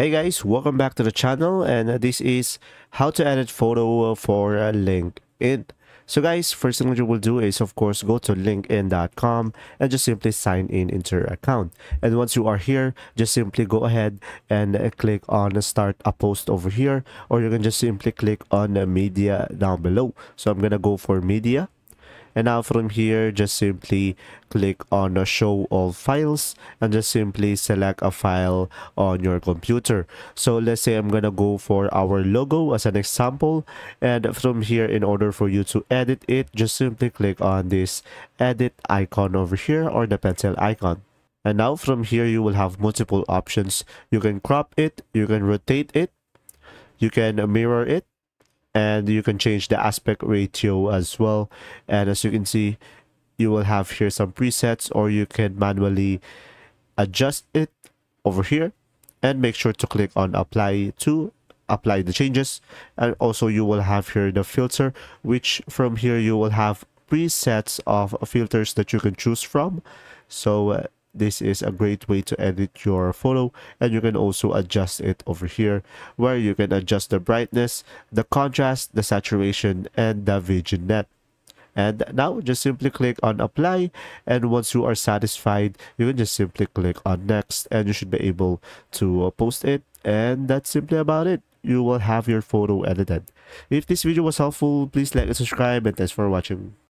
Hey guys, welcome back to the channel, and this is how to edit photo for LinkedIn. So guys, first thing that you will do is of course go to linkedin.com and just simply sign in into your account. And once you are here, just simply go ahead and click on start a post over here, or you can just simply click on media down below. So I'm gonna go for media. And now from here, just simply click on the show all files and just simply select a file on your computer. So let's say I'm gonna go for our logo as an example. And from here, in order for you to edit it, just simply click on this edit icon over here, or the pencil icon. And now from here, you will have multiple options. You can crop it, you can rotate it, you can mirror it, and you can change the aspect ratio as well. And as you can see, you will have here some presets, or you can manually adjust it over here, and make sure to click on apply to apply the changes. And also you will have here the filter, which from here you will have presets of filters that you can choose from. So this is a great way to edit your photo, and you can also adjust it over here, where you can adjust the brightness, the contrast, the saturation, and the vignette. And now just simply click on apply, and once you are satisfied, you can just simply click on next, and you should be able to post it. And that's simply about it. You will have your photo edited. If this video was helpful, please like and subscribe, and thanks for watching.